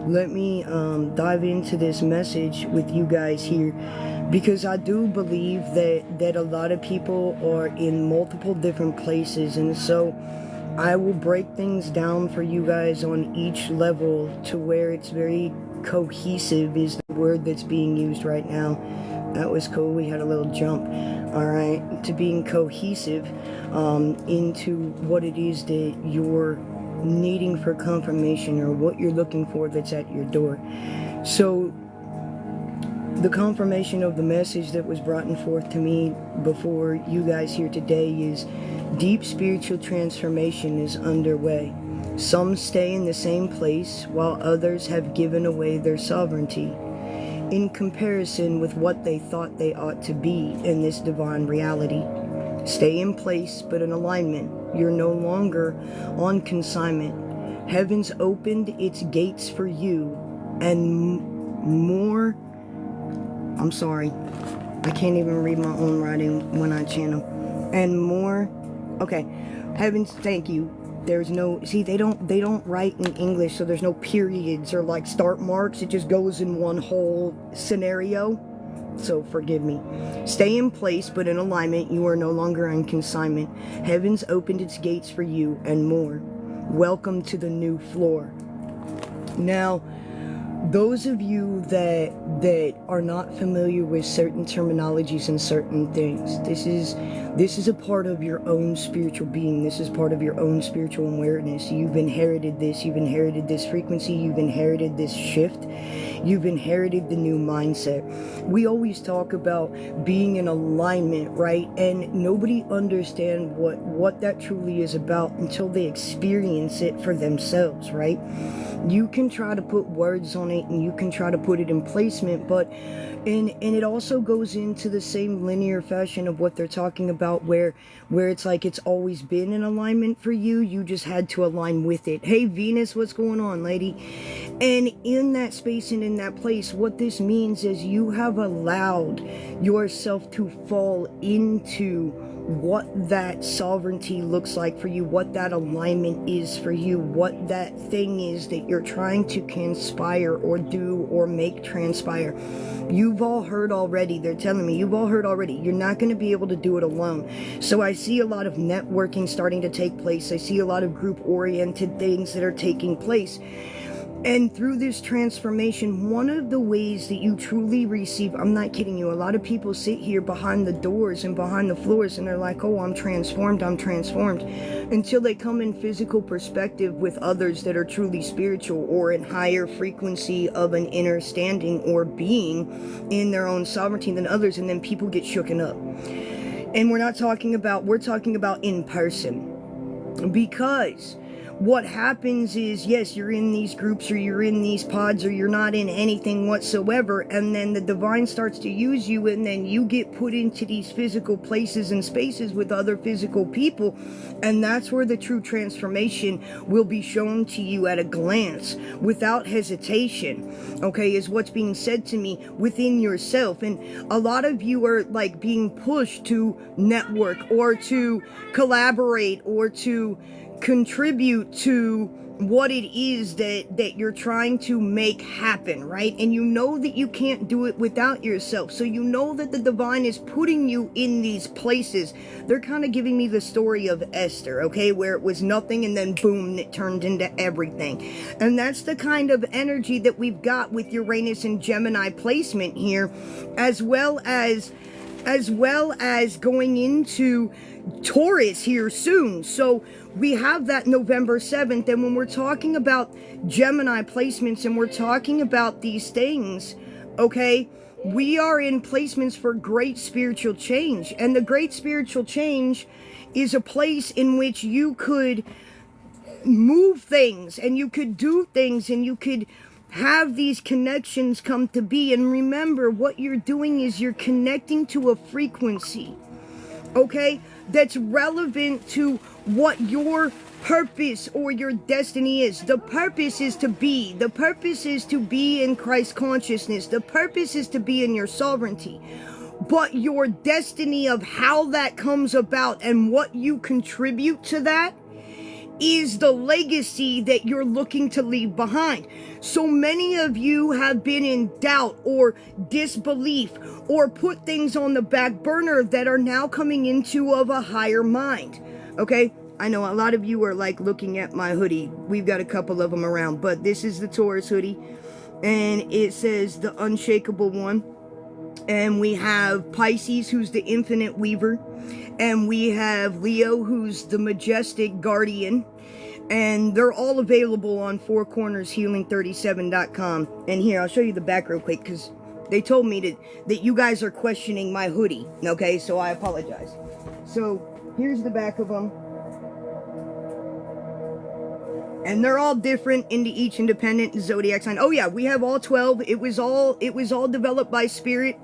let me dive into this message with you guys here, because I do believe that a lot of people are in multiple different places, and so I will break things down for you guys on each level to where it's very cohesive, is the word that's being used right now. That was cool. We had a little jump. All right, to being cohesive into what it is that you're needing for confirmation, or what you're looking for that's at your door. So the confirmation of the message that was brought forth to me before you guys here today is deep spiritual transformation is underway. Some stay in the same place while others have given away their sovereignty in comparison with what they thought they ought to be in this divine reality. Stay in place but in alignment. You're no longer on consignment. Heaven's opened its gates for you and more. I'm sorry, I can't even read my own writing when I channel. And more. Okay, heavens, thank you. There's no, see, they don't write in English, so there's no periods or like start marks. It just goes in one whole scenario. So forgive me. Stay in place but in alignment. You are no longer on consignment. Heaven's opened its gates for you and more. Welcome to the new floor. Now, those of you that are not familiar with certain terminologies and certain things, this is a part of your own spiritual being. This is part of your own spiritual awareness. You've inherited this. You've inherited this frequency. You've inherited this shift. You've inherited the new mindset. We always talk about being in alignment, right? And nobody understands what that truly is about until they experience it for themselves, right? You can try to put words on it and you can try to put it in placement, but and it also goes into the same linear fashion of what they're talking about, where it's like it's always been in alignment for you. You just had to align with it. Hey Venus, what's going on, lady? And in that space and in that place, what this means is you have allowed yourself to fall into what that sovereignty looks like for you, what that alignment is for you, what that thing is that you're trying to conspire or do or make transpire. You've all heard already, they're telling me, you've all heard already, you're not going to be able to do it alone. So I see a lot of networking starting to take place. I see a lot of group-oriented things that are taking place. And through this transformation, one of the ways that you truly receive, I'm not kidding you, a lot of people sit here behind the doors and behind the floors and they're like, oh, I'm transformed, until they come in physical perspective with others that are truly spiritual or in higher frequency of an inner standing or being in their own sovereignty than others, and then people get shooken up. And we're talking about in person, because what happens is, yes, you're in these groups or you're in these pods or you're not in anything whatsoever, and then the divine starts to use you, and then you get put into these physical places and spaces with other physical people, and that's where the true transformation will be shown to you at a glance, without hesitation, okay, is what's being said to me within yourself. And a lot of you are like being pushed to network or to collaborate or to contribute to what it is that you're trying to make happen, right? And you know that you can't do it without yourself. So you know that the divine is putting you in these places. They're kind of giving me the story of Esther, okay, where it was nothing and then boom, it turned into everything. And that's the kind of energy that we've got with Uranus and Gemini placement here, as well as going into Taurus here soon. So we have that November 7th, and when we're talking about Gemini placements and we're talking about these things, okay, we are in placements for great spiritual change. And the great spiritual change is a place in which you could move things and you could do things and you could have these connections come to be. And remember, what you're doing is you're connecting to a frequency, okay, that's relevant to what your purpose or your destiny is. The purpose is to be. The purpose is to be in Christ consciousness. The purpose is to be in your sovereignty. But your destiny of how that comes about and what you contribute to that is the legacy that you're looking to leave behind. So many of you have been in doubt or disbelief or put things on the back burner that are now coming into of a higher mind. Okay? I know a lot of you are like looking at my hoodie. We've got a couple of them around, but this is the Taurus hoodie, and it says the unshakable one. And we have Pisces, who's the infinite weaver. And we have Leo, who's the majestic guardian. And they're all available on FourCornersHealing37.com. And here, I'll show you the back real quick, because they told me that you guys are questioning my hoodie. Okay, so I apologize. So, here's the back of them. And they're all different into each independent zodiac sign. Oh yeah, we have all 12. It was all developed by Spirit.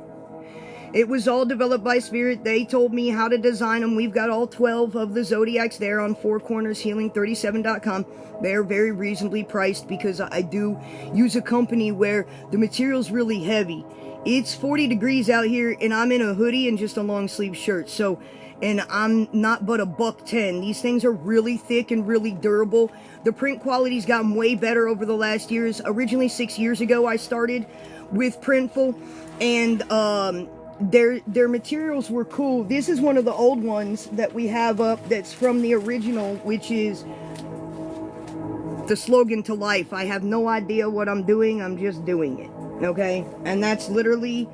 It was all developed by Spirit. They told me how to design them. We've got all 12 of the zodiacs there on FourCornersHealing37.com. They're very reasonably priced because I do use a company where the material's really heavy. It's 40 degrees out here, and I'm in a hoodie and just a long sleeve shirt. So, and I'm not but $110. These things are really thick and really durable. The print quality's gotten way better over the last years. Originally 6 years ago, I started with Printful, and their materials were cool. This is one of the old ones that we have up that's from the original, which is the slogan to life. I have no idea what I'm doing, I'm just doing it. Okay? And that's literally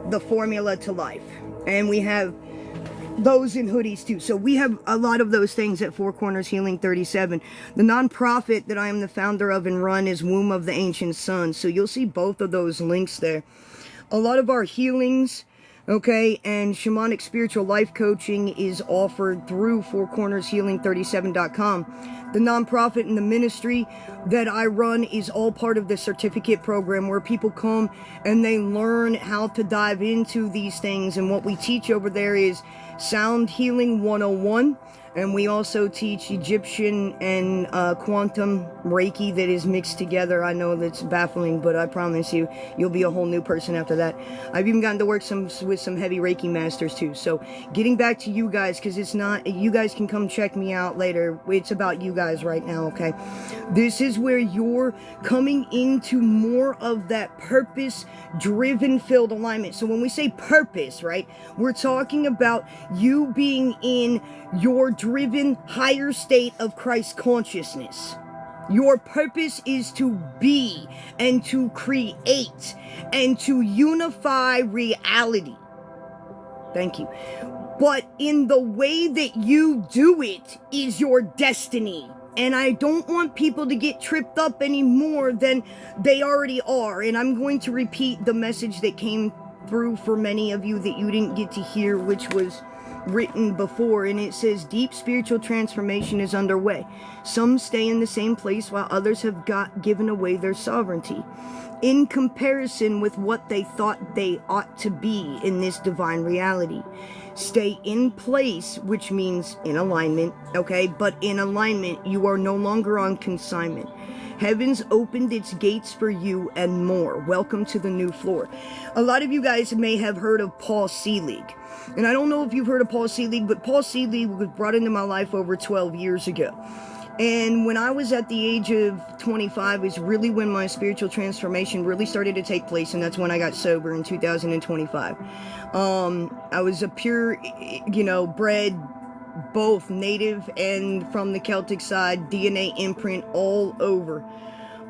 the formula to life. And we have those in hoodies too. So we have a lot of those things at Four Corners Healing 37. The nonprofit that I am the founder of and run is Womb of the Ancient Sun. So you'll see both of those links there. A lot of our healings, okay, and shamanic spiritual life coaching is offered through FourCornersHealing37.com. The nonprofit and the ministry that I run is all part of the certificate program where people come and they learn how to dive into these things. And what we teach over there is Sound Healing 101. And we also teach Egyptian and quantum Reiki that is mixed together. I know that's baffling, but I promise you, you'll be a whole new person after that. I've even gotten to work with some heavy Reiki masters too. So getting back to you guys, because it's not, you guys can come check me out later. It's about you guys right now, okay? This is where you're coming into more of that purpose-driven filled alignment. So when we say purpose, right, we're talking about you being in your driven higher state of Christ consciousness. Your purpose is to be and to create and to unify reality. Thank you. But in the way that you do it is your destiny. And I don't want people to get tripped up any more than they already are. And I'm going to repeat the message that came through for many of you that you didn't get to hear, which was written before, and it says deep spiritual transformation is underway. Some stay in the same place while others have given away their sovereignty in comparison with what they thought they ought to be in this divine reality. Stay in place, which means in alignment, okay? But in alignment, you are no longer on consignment. Heaven's opened its gates for you and more. Welcome to the new floor. A lot of you guys may have heard of Paul Selig. And I don't know if you've heard of Paul Selig, but Paul Selig was brought into my life over 12 years ago. And when I was at the age of 25 is really when my spiritual transformation really started to take place, and that's when I got sober in 2025. I was a pure, bred, both native and from the Celtic side, DNA imprint all over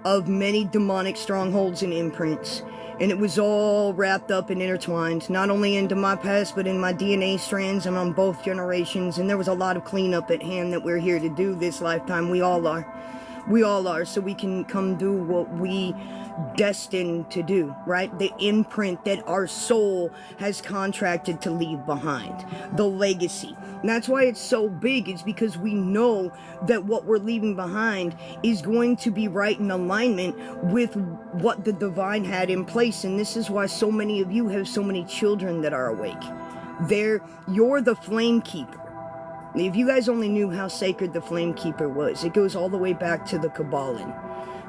of many demonic strongholds and imprints. And it was all wrapped up and intertwined, not only into my past, but in my DNA strands and on both generations. And there was a lot of cleanup at hand that we're here to do this lifetime. We all are. We all are, so we can come do what we destined to do, right? The imprint that our soul has contracted to leave behind, the legacy. And that's why it's so big. It's because we know that what we're leaving behind is going to be right in alignment with what the divine had in place. And this is why so many of you have so many children that are awake. You're the flame keeper. If you guys only knew how sacred the flame keeper was, it goes all the way back to the Kabbalah,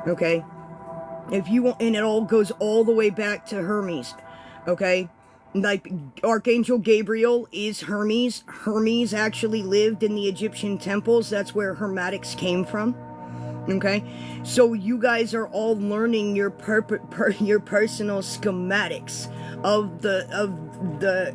okay? And it all goes all the way back to Hermes, okay? Like Archangel Gabriel is Hermes. Hermes actually lived in the Egyptian temples. That's where Hermetics came from. Okay, so you guys are all learning your your personal schematics of the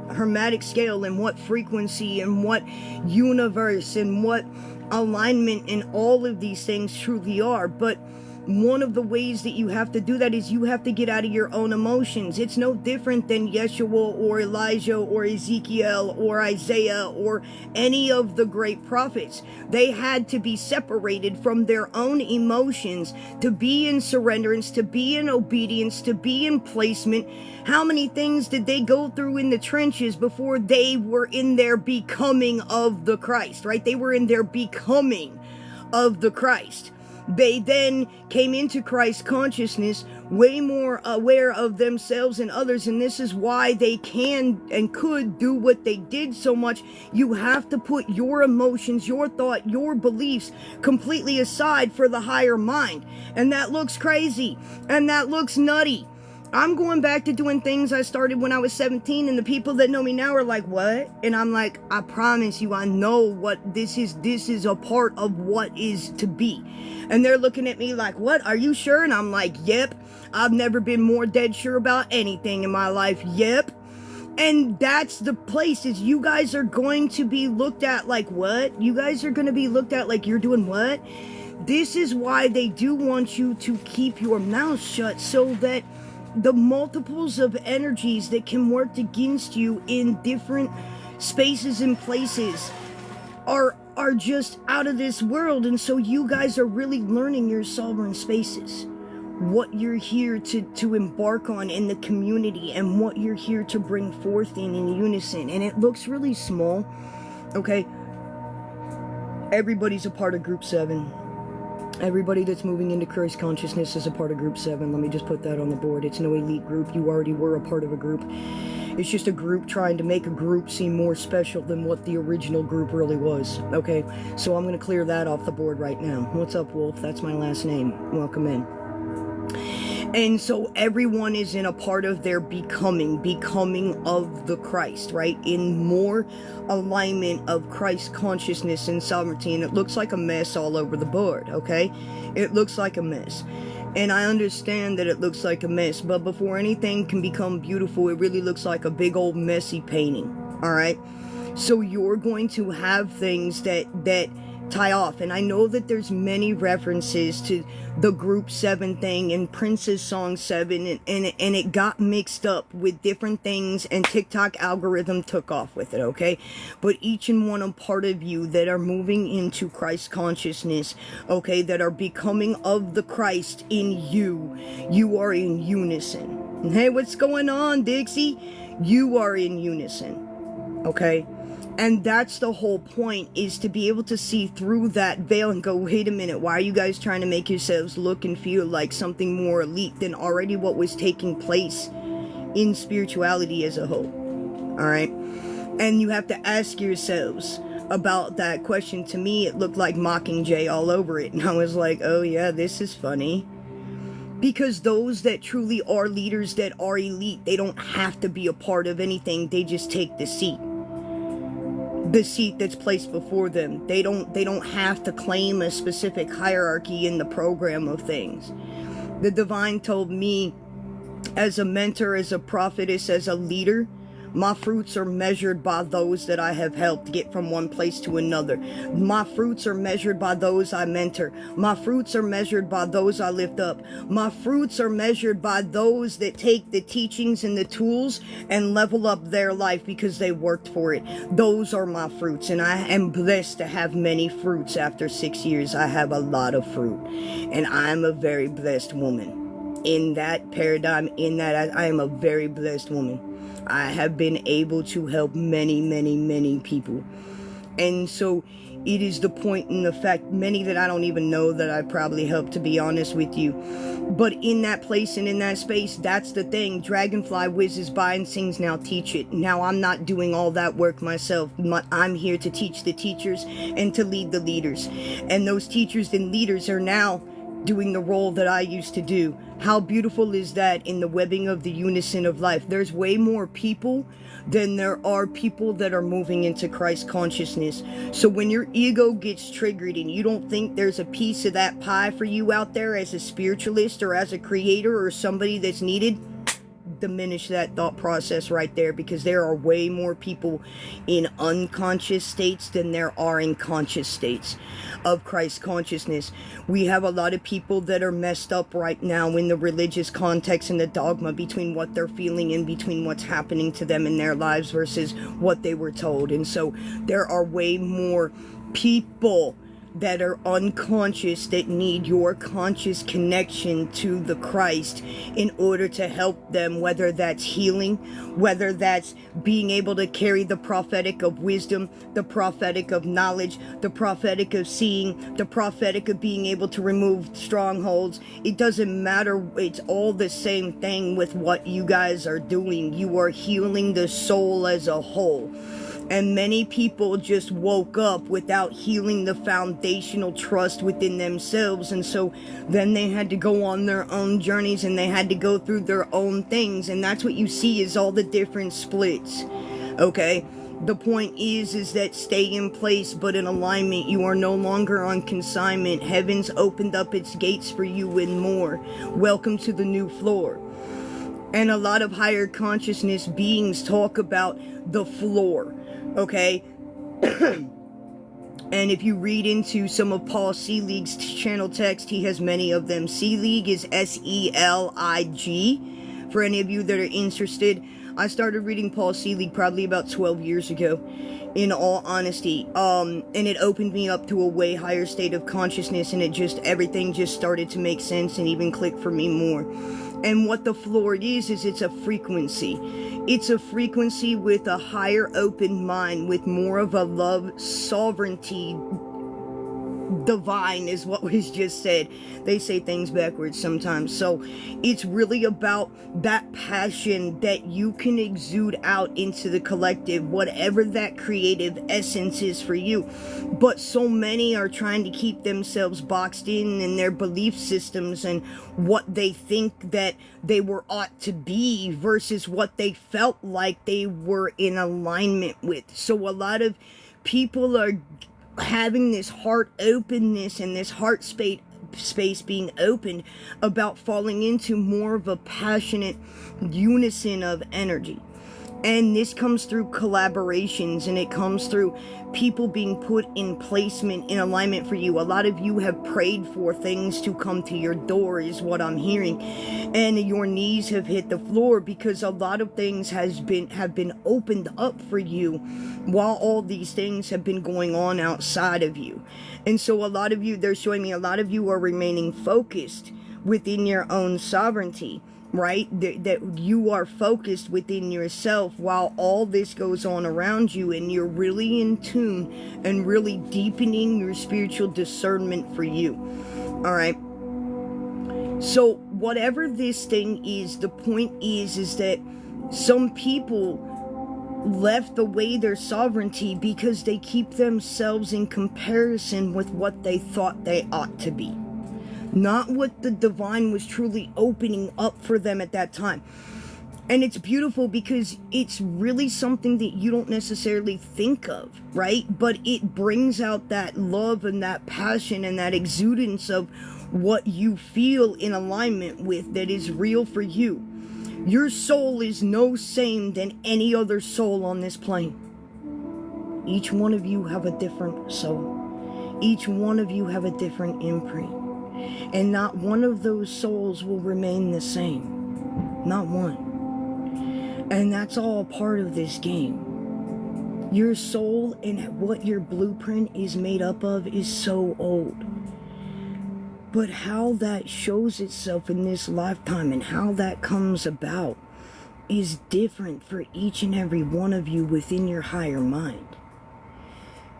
Hermetic scale, and what frequency and what universe and what alignment and all of these things truly are. But one of the ways that you have to do that is you have to get out of your own emotions. It's no different than Yeshua or Elijah or Ezekiel or Isaiah or any of the great prophets. They had to be separated from their own emotions to be in surrenderance, to be in obedience, to be in placement. How many things did they go through in the trenches before they were in their becoming of the Christ, right? They were in their becoming of the Christ. They then came into Christ consciousness, way more aware of themselves and others, and this is why they can and could do what they did so much. You have to put your emotions, your thought, your beliefs completely aside for the higher mind. And that looks crazy, and that looks nutty. I'm going back to doing things I started when I was 17, and the people that know me now are like, what? And I'm like, I promise you, I know what this is. This is a part of what is to be. And they're looking at me like, what? Are you sure? And I'm like, yep. I've never been more dead sure about anything in my life. Yep. And that's the place, is you guys are going to be looked at like, what? You guys are going to be looked at like you're doing what? This is why they do want you to keep your mouth shut, so that the multiples of energies that can work against you in different spaces and places are just out of this world. And so you guys are really learning your sovereign spaces, what you're here to embark on in the community, and what you're here to bring forth in unison. And it looks really small, okay? Everybody's a part of Group 7. Everybody that's moving into Christ consciousness is a part of Group 7. Let me just put that on the board. It's no elite group. You already were a part of a group. It's just a group trying to make a group seem more special than what the original group really was. Okay, so I'm going to clear that off the board right now. What's up, Wolf? That's my last name. Welcome in. And so everyone is in a part of their becoming of the Christ, right? In more alignment of Christ consciousness and sovereignty. And it looks like a mess all over the board, okay? It looks like a mess. And I understand that it looks like a mess, but before anything can become beautiful, it really looks like a big old messy painting, all right? So you're going to have things that tie off. And I know that there's many references to the Group 7 thing and Prince's Song 7, and it got mixed up with different things, and TikTok algorithm took off with it, okay? But each and one part of you that are moving into Christ consciousness, okay, that are becoming of the Christ in you, you are in unison. Hey, what's going on, Dixie? You are in unison, okay? And that's the whole point, is to be able to see through that veil and go, wait a minute, why are you guys trying to make yourselves look and feel like something more elite than already what was taking place in spirituality as a whole? All right? And you have to ask yourselves about that question. To me, it looked like Mockingjay all over it. And I was like, oh yeah, this is funny. Because those that truly are leaders, that are elite, they don't have to be a part of anything. They just take the seat. The seat that's placed before them. They don't have to claim a specific hierarchy in the program of things. The divine told me, as a mentor, as a prophetess, as a leader, my fruits are measured by those that I have helped get from one place to another. My fruits are measured by those I mentor. My fruits are measured by those I lift up. My fruits are measured by those that take the teachings and the tools and level up their life because they worked for it. Those are my fruits, and I am blessed to have many fruits. After 6 years, I have a lot of fruit, and I'm a very blessed woman. In that paradigm, in that I am a very blessed woman. I have been able to help many, many, many people. And so it is the point in the fact, many that I don't even know that I probably helped, to be honest with you. But in that place and in that space, that's the thing. Dragonfly whizzes by and sings, now teach it. Now I'm not doing all that work myself. I'm here to teach the teachers and to lead the leaders. And those teachers and leaders are now doing the role that I used to do. How beautiful is that in the webbing of the unison of life? There's way more people than there are people that are moving into Christ consciousness. So when your ego gets triggered and you don't think there's a piece of that pie for you out there as a spiritualist or as a creator or somebody that's needed, diminish that thought process right there, because there are way more people in unconscious states than there are in conscious states of Christ consciousness. We have a lot of people that are messed up right now in the religious context and the dogma between what they're feeling and between what's happening to them in their lives versus what they were told. And so there are way more people that are unconscious that need your conscious connection to the Christ in order to help them, whether that's healing, whether that's being able to carry the prophetic of wisdom, the prophetic of knowledge, the prophetic of seeing, the prophetic of being able to remove strongholds. It doesn't matter. It's all the same thing with what you guys are doing. You are healing the soul as a whole. And many people just woke up without healing the foundational trust within themselves. And so then they had to go on their own journeys and they had to go through their own things. And that's what you see is all the different splits. Okay? The point is that stay in place, but in alignment. You are no longer on consignment. Heaven's opened up its gates for you and more. Welcome to the new floor. And a lot of higher consciousness beings talk about the floor. Okay, and if you read into some of Paul Selig's channel text, he has many of them. Selig is S-E-L-I-G. For any of you that are interested, I started reading Paul Selig probably about 12 years ago, in all honesty. And it opened me up to a way higher state of consciousness, and everything just started to make sense and even click for me more. And what the floor is it's a frequency. It's a frequency with a higher open mind, with more of a love sovereignty. Divine is what was just said. They say things backwards sometimes. So it's really about that passion that you can exude out into the collective, whatever that creative essence is for you. But so many are trying to keep themselves boxed in their belief systems and what they think that they were ought to be versus what they felt like they were in alignment with. So a lot of people are having this heart openness and this heart space being opened about falling into more of a passionate unison of energy. And this comes through collaborations, and it comes through people being put in placement, in alignment for you. A lot of you have prayed for things to come to your door, is what I'm hearing. And your knees have hit the floor because a lot of things have been opened up for you while all these things have been going on outside of you. And so a lot of you, they're showing me a lot of you are remaining focused within your own sovereignty. Right? That you are focused within yourself while all this goes on around you, and you're really in tune and really deepening your spiritual discernment for you. All right. So whatever this thing is, the point is that some people left away their sovereignty because they keep themselves in comparison with what they thought they ought to be. Not what the divine was truly opening up for them at that time. And it's beautiful because it's really something that you don't necessarily think of, right? But it brings out that love and that passion and that exudance of what you feel in alignment with that is real for you. Your soul is no same than any other soul on this plane. Each one of you have a different soul. Each one of you have a different imprint. And not one of those souls will remain the same. Not one. And that's all part of this game. Your soul and what your blueprint is made up of is so old. But how that shows itself in this lifetime and how that comes about is different for each and every one of you within your higher mind.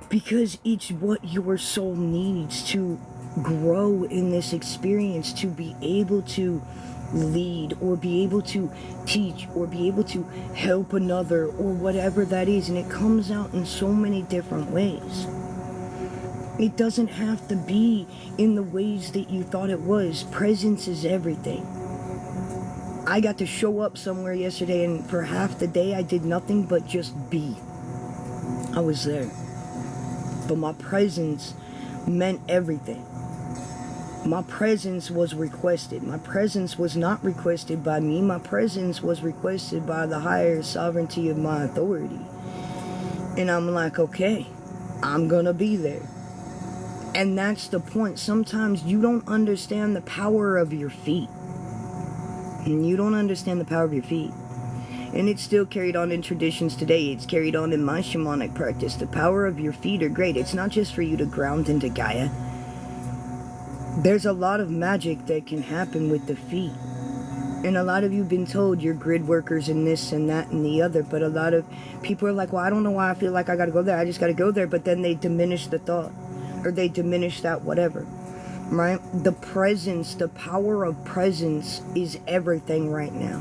Because it's what your soul needs to grow in this experience, to be able to lead or be able to teach or be able to help another or whatever that is. And it comes out in so many different ways. It doesn't have to be in the ways that you thought it was. Presence is everything. I got to show up somewhere yesterday, and for half the day I did nothing but just be. I was there. But my presence meant everything. My presence was requested. My presence was not requested by me. My presence was requested by the higher sovereignty of my authority. And I'm like, okay, I'm gonna be there. And that's the point. Sometimes you don't understand the power of your feet. And you don't understand the power of your feet. And it's still carried on in traditions today. It's carried on in my shamanic practice. The power of your feet are great. It's not just for you to ground into Gaia. There's a lot of magic that can happen with the feet. And a lot of you have been told you're grid workers and this and that and the other. But a lot of people are like, well, I don't know why I feel like I got to go there. I just got to go there. But then they diminish the thought. Or they diminish that whatever. Right? The presence, the power of presence is everything right now.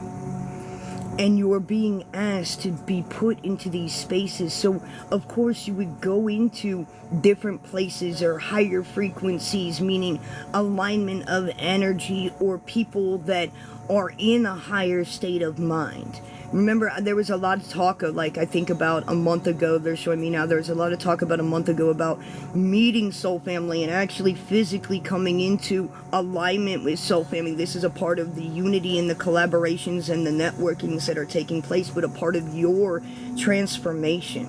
And you are being asked to be put into these spaces. So, of course, you would go into different places or higher frequencies, meaning alignment of energy or people that are in a higher state of mind. Remember, there was a lot of talk of, like, I think about a month ago, they're showing me now, there's a lot of talk about a month ago about meeting soul family and actually physically coming into alignment with soul family. This is a part of the unity and the collaborations and the networkings that are taking place, but a part of your transformation.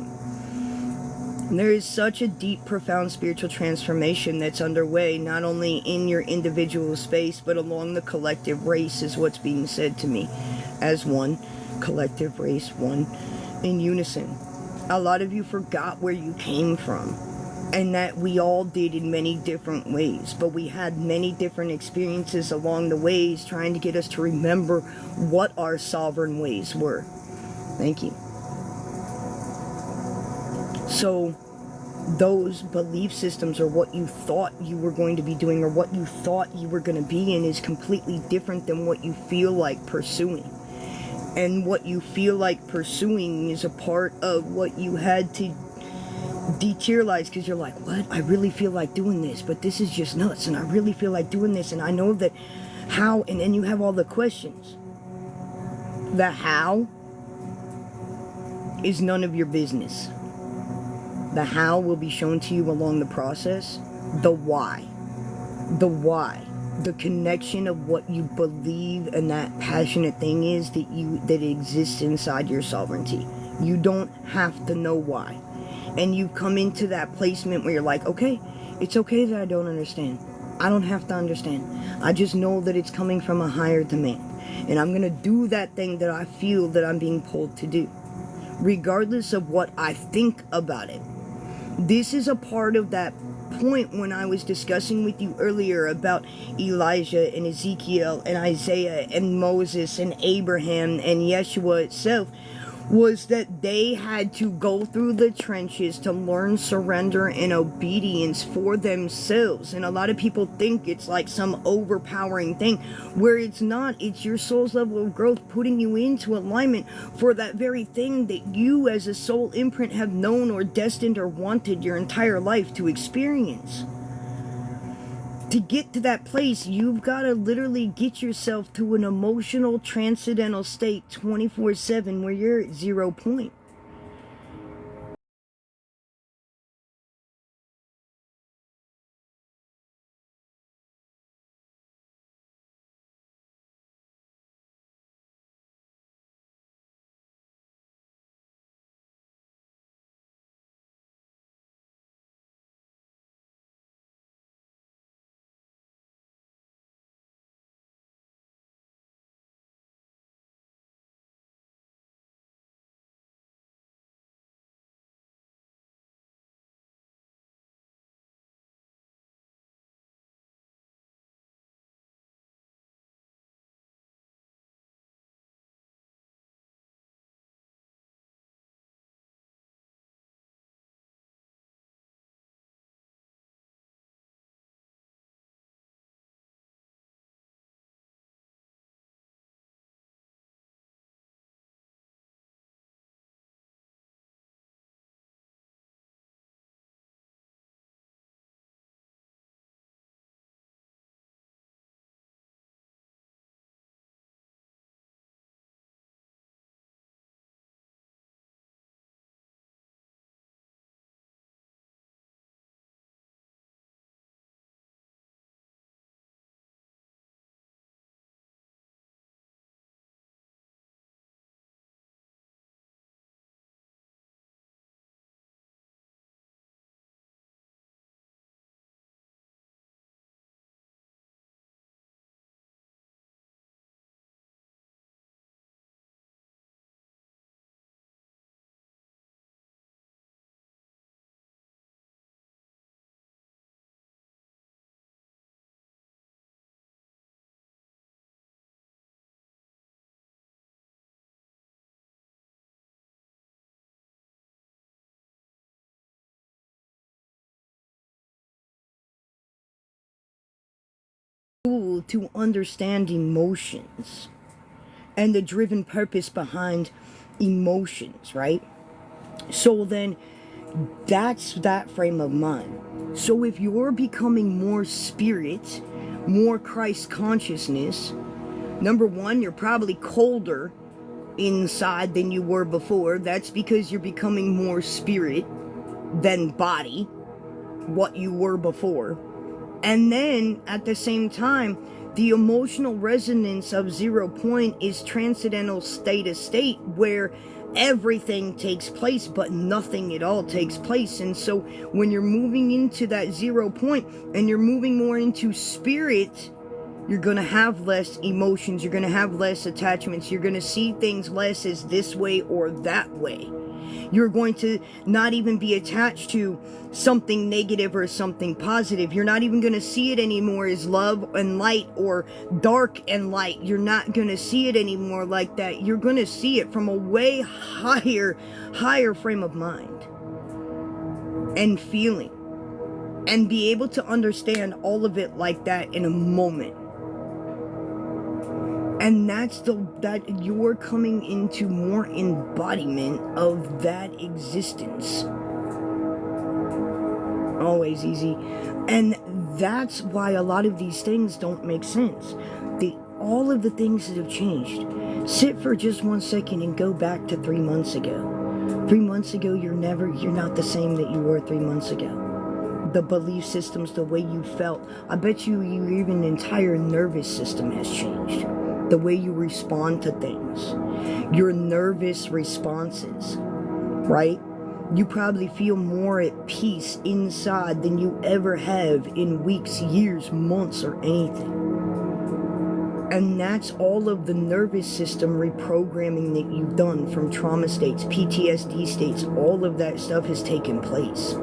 And there is such a deep, profound spiritual transformation that's underway, not only in your individual space, but along the collective race, is what's being said to me as one. Collective race, one in unison. A lot of you forgot where you came from, and that we all did in many different ways, but we had many different experiences along the ways trying to get us to remember what our sovereign ways were. Thank you. So those belief systems, or what you thought you were going to be doing, or what you thought you were going to be in, is completely different than what you feel like pursuing. And what you feel like pursuing is a part of what you had to dematerialize, because you're like, what? I really feel like doing this, but this is just nuts, and I really feel like doing this, and I know that how, and then you have all the questions. The how is none of your business. The how will be shown to you along the process. The why. The connection of what you believe and that passionate thing is that exists inside your sovereignty. You don't have to know why. And you come into that placement where you're like, okay, it's okay that I don't understand. I don't have to understand. I just know that it's coming from a higher demand. And I'm going to do that thing that I feel that I'm being pulled to do, regardless of what I think about it. This is a part of that point when I was discussing with you earlier about Elijah and Ezekiel and Isaiah and Moses and Abraham and Yeshua itself, was that they had to go through the trenches to learn surrender and obedience for themselves. And a lot of people think it's like some overpowering thing, where it's not. It's your soul's level of growth putting you into alignment for that very thing that you as a soul imprint have known or destined or wanted your entire life to experience. To get to that place, you've got to literally get yourself to an emotional transcendental state 24/7 where you're at 0 point. to understand emotions and the driven purpose behind emotions, right? So then that's that frame of mind. So if you're becoming more spirit, more Christ consciousness, number one, you're probably colder inside than you were before. That's because you're becoming more spirit than body, what you were before. And then at the same time, the emotional resonance of 0 point is transcendental state of state, where everything takes place but nothing at all takes place. And so when you're moving into that 0 point and you're moving more into spirit, you're going to have less emotions, you're going to have less attachments, you're going to see things less as this way or that way. You're going to not even be attached to something negative or something positive. You're not even going to see it anymore as love and light or dark and light. You're not going to see it anymore like that. You're going to see it from a way higher frame of mind and feeling, and be able to understand all of it like that in a moment. And that's that you're coming into more embodiment of that existence. Always easy. And that's why a lot of these things don't make sense. All of the things that have changed. Sit for just 1 second and go back to 3 months ago. 3 months ago, you're not the same that you were 3 months ago. The belief systems, the way you felt. I bet you even the entire nervous system has changed. The way you respond to things, your nervous responses, right? You probably feel more at peace inside than you ever have in weeks, years, months, or anything. And that's all of the nervous system reprogramming that you've done from trauma states, PTSD states. All of that stuff has taken place.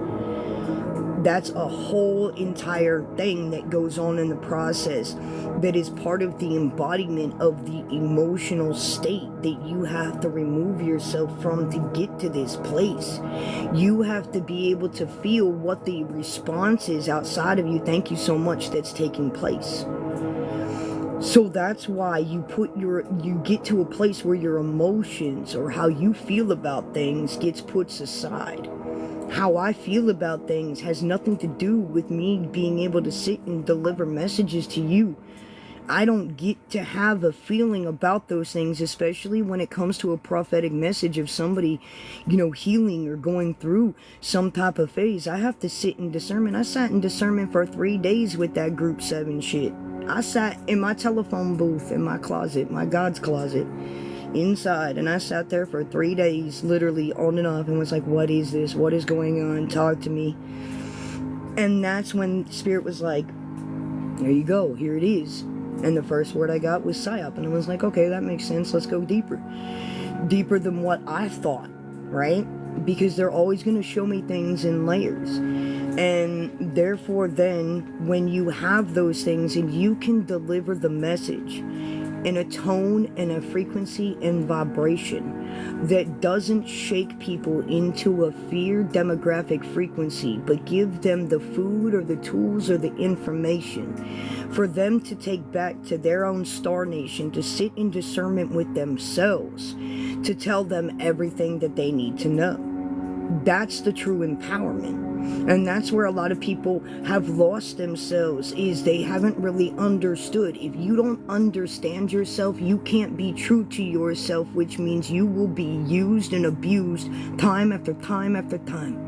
That's a whole entire thing that goes on in the process that is part of the embodiment of the emotional state that you have to remove yourself from to get to this place. You have to be able to feel what the response is outside of you. Thank you so much. That's taking place. So that's why you get to a place where your emotions or how you feel about things gets put aside. How I feel about things has nothing to do with me being able to sit and deliver messages to you. I don't get to have a feeling about those things, especially when it comes to a prophetic message of somebody, healing or going through some type of phase. I have to sit in discernment. I sat in discernment for 3 days with that group 7 shit. I sat in my telephone booth in my closet, my God's closet, inside, and I sat there for 3 days, literally on and off, and was like, what is this? What is going on? Talk to me. And that's when Spirit was like, there you go, here it is. And the first word I got was psyop, and I was like, okay, that makes sense. Let's go deeper than what I thought, right? Because they're always going to show me things in layers. And therefore then, when you have those things and you can deliver the message in a tone and a frequency and vibration that doesn't shake people into a fear demographic frequency, but give them the food or the tools or the information for them to take back to their own star nation, to sit in discernment with themselves, to tell them everything that they need to know. That's the true empowerment. And that's where a lot of people have lost themselves, is they haven't really understood. If you don't understand yourself, you can't be true to yourself, which means you will be used and abused time after time after time.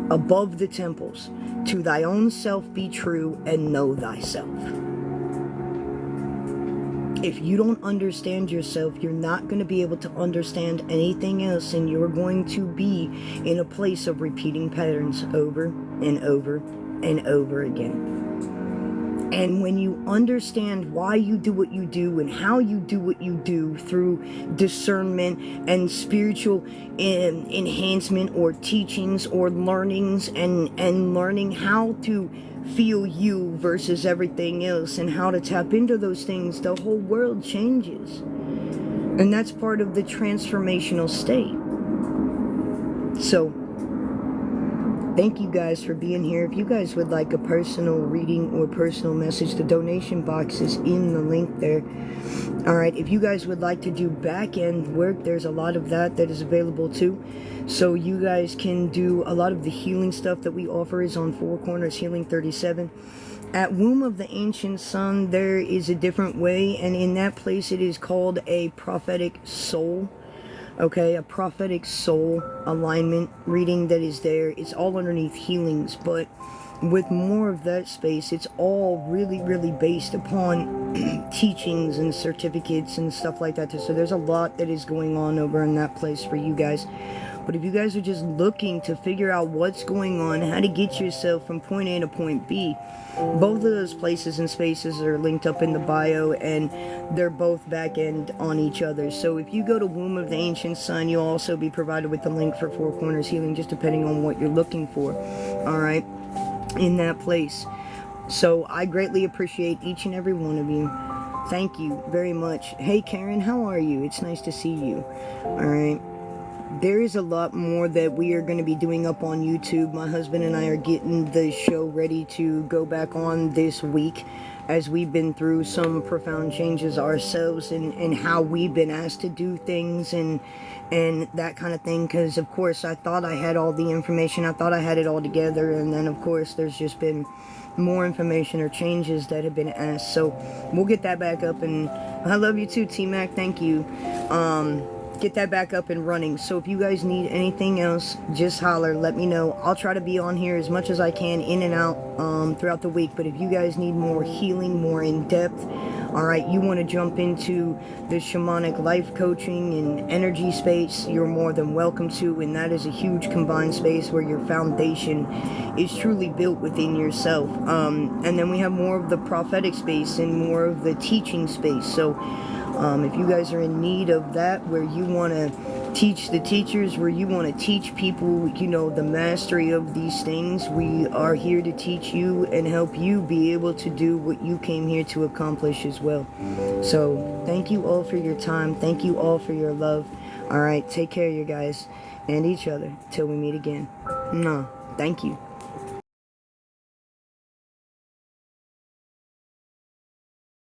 Above the temples, to thy own self be true and know thyself. If you don't understand yourself, you're not going to be able to understand anything else, and you're going to be in a place of repeating patterns over and over and over again. And when you understand why you do what you do and how you do what you do through discernment and spiritual enhancement or teachings or learnings, and learning how to feel you versus everything else and how to tap into those things, the whole world changes. And that's part of the transformational state. So Thank you guys for being here. If you guys would like a personal reading or personal message, the donation box is in the link there. Alright, if you guys would like to do back-end work, there's a lot of that is available too. So you guys can do a lot of the healing stuff that we offer is on FourCornersHealing37. At Womb of the Ancient Sun, there is a different way, and in that place it is called a prophetic soul. Okay, a prophetic soul alignment reading that is there. It's all underneath healings, but with more of that space, it's all really based upon teachings and certificates and stuff like that. So there's a lot that is going on over in that place for you guys. But if you guys are just looking to figure out what's going on, how to get yourself from point A to point B, both of those places and spaces are linked up in the bio, and they're both back end on each other. So if you go to Womb of the Ancient Sun, you'll also be provided with the link for Four Corners Healing, just depending on what you're looking for. Alright, in that place. So I greatly appreciate each and every one of you. Thank you very much. Hey Karen, how are you? It's nice to see you. Alright. There is a lot more that we are going to be doing up on YouTube. My husband and I are getting the show ready to go back on this week, as we've been through some profound changes ourselves and how we've been asked to do things and that kind of thing. Because of course I thought I had all the information, I thought I had it all together, and then of course there's just been more information or changes that have been asked. So we'll get that back up, and I love you too, T-Mac. Thank you. Get that back up and running. So if you guys need anything else, just holler, let me know. I'll try to be on here as much as I can, in and out throughout the week. But if you guys need more healing, more in depth, alright, you want to jump into the Shamanic Life Coaching and energy space, you're more than welcome to. And that is a huge combined space where your foundation is truly built within yourself. And then we have more of the prophetic space and more of the teaching space. So if you guys are in need of that, where you want to teach the teachers, where you want to teach people, you know, the mastery of these things, we are here to teach you and help you be able to do what you came here to accomplish as well. So thank you all for your time. Thank you all for your love. Alright, take care, you guys, and each other till we meet again. No, thank you.